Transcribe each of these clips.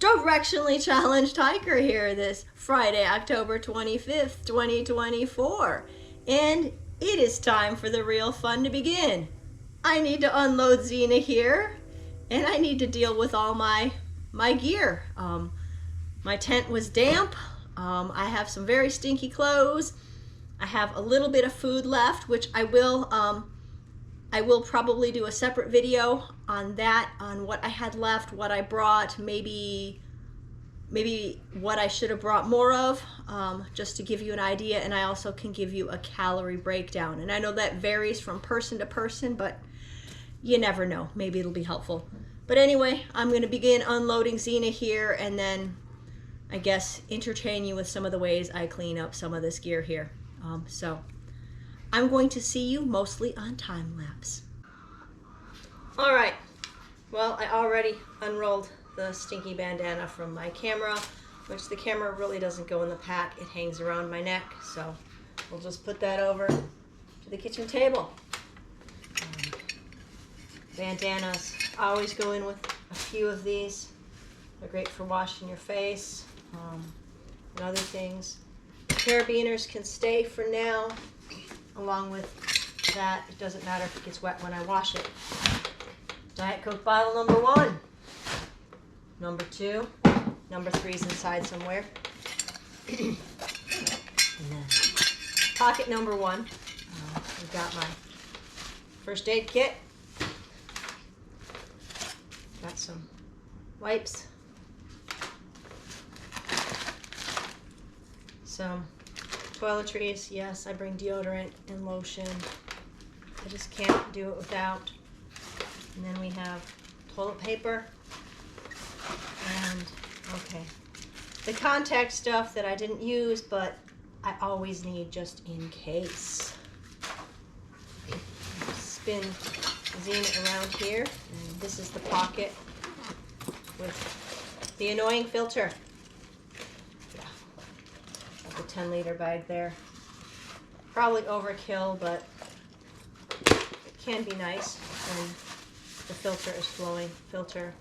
Directionally Challenged Hiker here this Friday, October 25th, 2024. And it is time for the real fun to begin. I need to unload Xena here, and I need to deal with all my gear. My tent was damp. I have some very stinky clothes. I have a little bit of food left, which I will probably do a separate video on that, on what I had left, what I brought, maybe what I should have brought more of, just to give you an idea. And I also can give you a calorie breakdown. And I know that varies from person to person, but you never know. Maybe it'll be helpful. But anyway, I'm going to begin unloading Xena here, and then I guess entertain you with some of the ways I clean up some of this gear here. So I'm going to see you mostly on time lapse. All right, well, I already unrolled the stinky bandana from my camera, which the camera really doesn't go in the pack. It hangs around my neck, so we'll just put that over to the kitchen table. Bandanas always go in with a few of these. They're great for washing your face and other things. Carabiners can stay for now. Along with that, it doesn't matter if it gets wet when I wash it. Diet Coke bottle number 1. Number 2. Number 3 is inside somewhere. And then pocket number 1. We've got my first aid kit. Got some wipes. Some toiletries. Yes, I bring deodorant and lotion. I just can't do it without. And then we have toilet paper. And, okay, the contact stuff that I didn't use, but I always need just in case. Spin Xena around here. And this is the pocket with the annoying filter. The 10-liter bag there. Probably overkill, but it can be nice when the filter is flowing. Filter.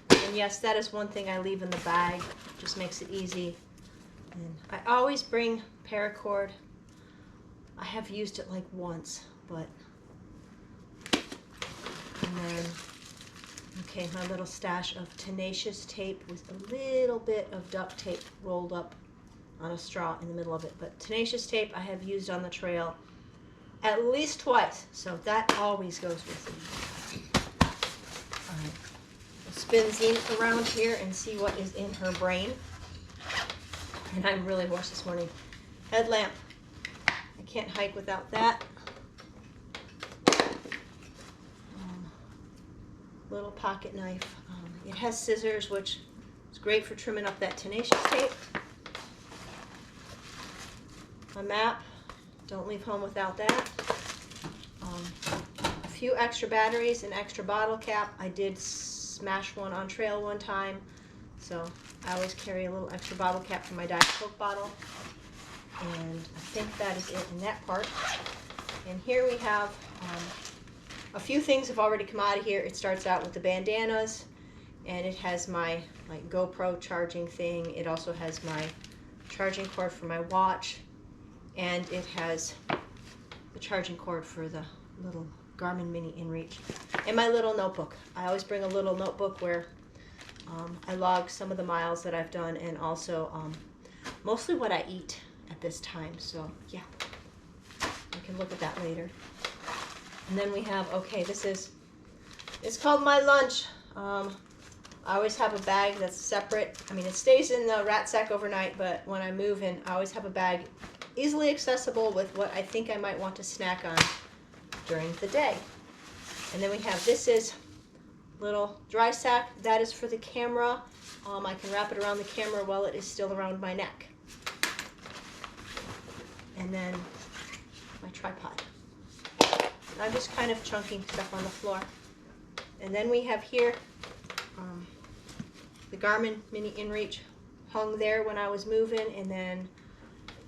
And yes, that is one thing I leave in the bag. Just makes it easy. And I always bring paracord. I have used it like once, but... And then, okay, my little stash of tenacious tape with a little bit of duct tape rolled up on a straw in the middle of it. But tenacious tape I have used on the trail at least twice, so that always goes with me. All right. We'll spin Xena around here and see what is in her brain. And I'm really hoarse this morning. Headlamp. I can't hike without that. Little pocket knife. It has scissors, which is great for trimming up that tenacious tape. A map, don't leave home without that. A few extra batteries, an extra bottle cap. I did smash one on trail one time, so I always carry a little extra bottle cap for my Diet Coke bottle. And I think that is it in that part. And here we have a few things have already come out of here. It starts out with the bandanas, and it has my GoPro charging thing. It also has my charging cord for my watch. And it has the charging cord for the little Garmin Mini InReach. And my little notebook. I always bring a little notebook where I log some of the miles that I've done, and also mostly what I eat at this time. So yeah, I can look at that later. And then we have, okay, it's called my lunch. I always have a bag that's separate. I mean, it stays in the rat sack overnight, but when I move in, I always have a bag easily accessible with what I think I might want to snack on during the day. And then we have, this is little dry sack. That is for the camera. I can wrap it around the camera while it is still around my neck. And then my tripod. I'm just kind of chunking stuff on the floor. And then we have here the Garmin Mini InReach hung there when I was moving, and then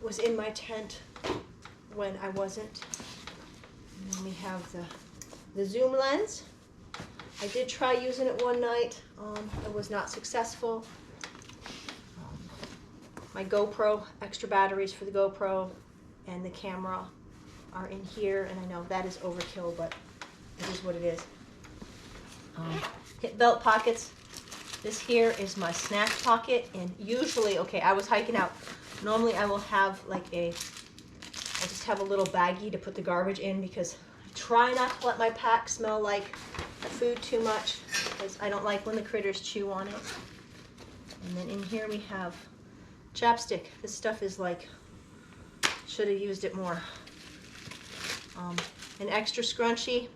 was in my tent when I wasn't. And then we have the zoom lens. I did try using it one night. It was not successful. my GoPro, extra batteries for the GoPro and the camera are in here, and I know that is overkill, but it is what it is. Hip belt pockets. This here is my snack pocket, and usually, okay, I was hiking out. Normally I will have like I just have a little baggie to put the garbage in, because I try not to let my pack smell like food too much, because I don't like when the critters chew on it. And then in here we have chapstick. This stuff is like, should have used it more. An extra scrunchie,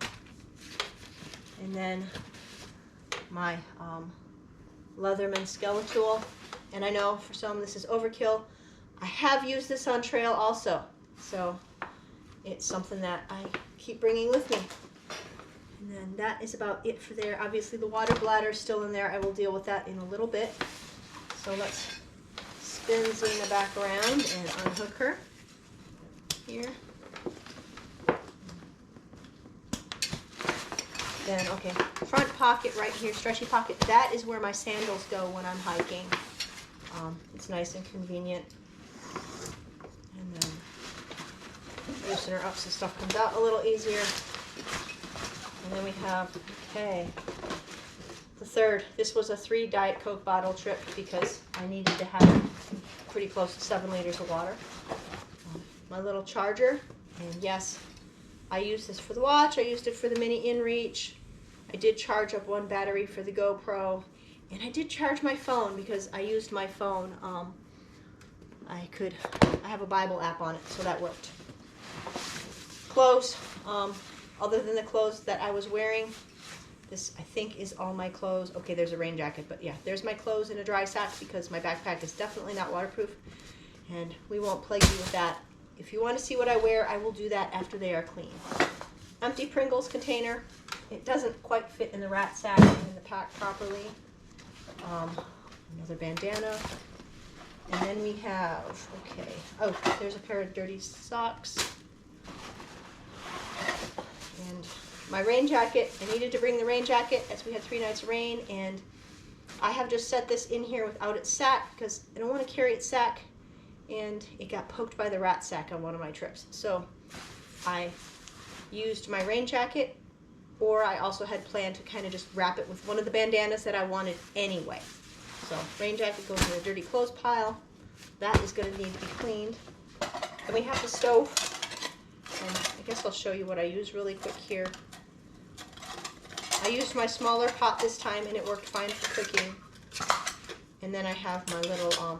and then my Leatherman Skeletal. And I know for some this is overkill. I have used this on trail also, so it's something that I keep bringing with me. And then that is about it for there. Obviously the water bladder is still in there. I will deal with that in a little bit. So let's spin Xena back around and unhook her here. Then, okay, front pocket right here, stretchy pocket. That is where my sandals go when I'm hiking. It's nice and convenient. And then loosen her up so stuff comes out a little easier. And then we have, okay, the third. This was a 3 Diet Coke bottle trip because I needed to have pretty close to 7 liters of water. My little charger, and yes, I used this for the watch. I used it for the mini InReach. I did charge up 1 battery for the GoPro, and I did charge my phone because I used my phone. I have a Bible app on it, so that worked. Clothes, other than the clothes that I was wearing, this I think is all my clothes. Okay, there's a rain jacket, but yeah, there's my clothes in a dry sack because my backpack is definitely not waterproof, and we won't plague you with that. If you want to see what I wear, I will do that after they are clean. Empty Pringles container. It doesn't quite fit in the rat sack in the pack properly. Another bandana. And then we have, okay, oh, there's a pair of dirty socks. And my rain jacket. I needed to bring the rain jacket as we had 3 nights of rain, and I have just set this in here without its sack because I don't want to carry its sack, and it got poked by the rat sack on one of my trips. So I used my rain jacket, or I also had planned to kind of just wrap it with one of the bandanas that I wanted anyway. So rain jacket goes in the dirty clothes pile. That is going to need to be cleaned. Then we have the stove, and I guess I'll show you what I use really quick here. I used my smaller pot this time, and it worked fine for cooking. And then I have my little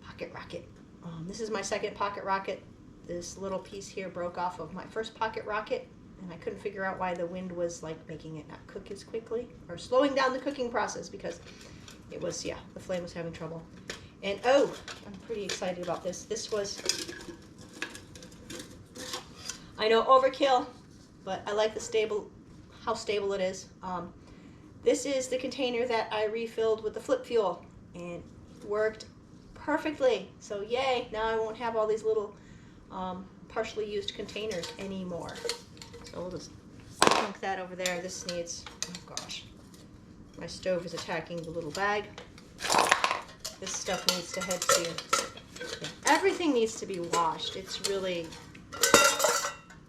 pocket rocket. This is my second pocket rocket. This little piece here broke off of my first pocket rocket, and I couldn't figure out why the wind was like making it not cook as quickly, or slowing down the cooking process, because it was, yeah, the flame was having trouble. And oh, I'm pretty excited about this. This was, I know, overkill, but I like how stable it is. This is the container that I refilled with the flip fuel, and it worked perfectly. So yay, now I won't have all these little partially used containers anymore. So we'll just plunk that over there. This needs, oh gosh, my stove is attacking the little bag. This stuff needs to head to, yeah, everything needs to be washed. It's really,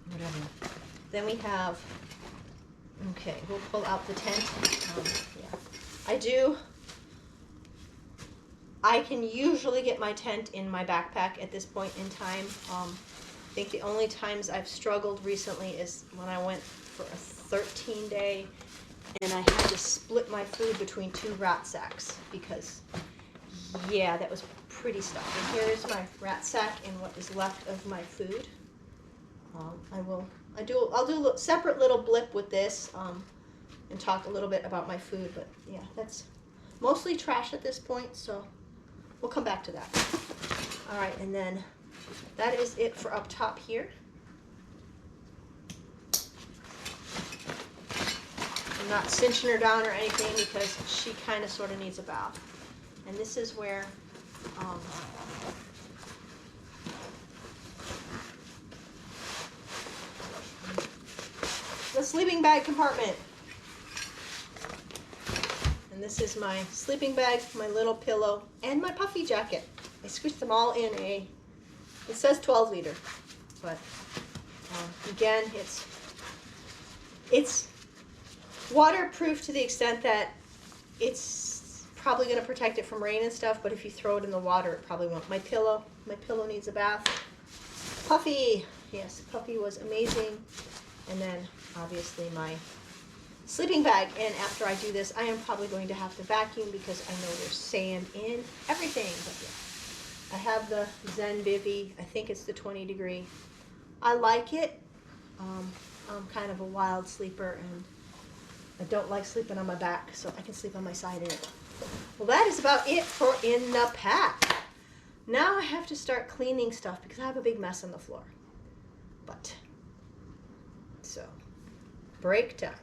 whatever. Then we have, okay, we'll pull out the tent. Yeah, I can usually get my tent in my backpack at this point in time. I think the only times I've struggled recently is when I went for a 13-day and I had to split my food between 2 rat sacks because, yeah, that was pretty stuff. And here's my rat sack and what is left of my food. I'll do a separate little blip with this and talk a little bit about my food, but yeah, that's mostly trash at this point, so we'll come back to that. All right, and then that is it for up top here. I'm not cinching her down or anything because she kind of sort of needs a bath. And this is where the sleeping bag compartment. And this is my sleeping bag, my little pillow, and my puffy jacket. I squished them all in it says 12 liter, but again, it's waterproof to the extent that it's probably going to protect it from rain and stuff, but if you throw it in the water, it probably won't. My pillow needs a bath. Puffy, yes, Puffy was amazing. And then obviously my sleeping bag, and after I do this, I am probably going to have to vacuum because I know there's sand in everything. But yeah, I have the Zen Bivy. I think it's the 20 degree. I like it. I'm kind of a wild sleeper, and I don't like sleeping on my back, so I can sleep on my side in it. Well, that is about it for in the pack. Now I have to start cleaning stuff because I have a big mess on the floor. So, break time.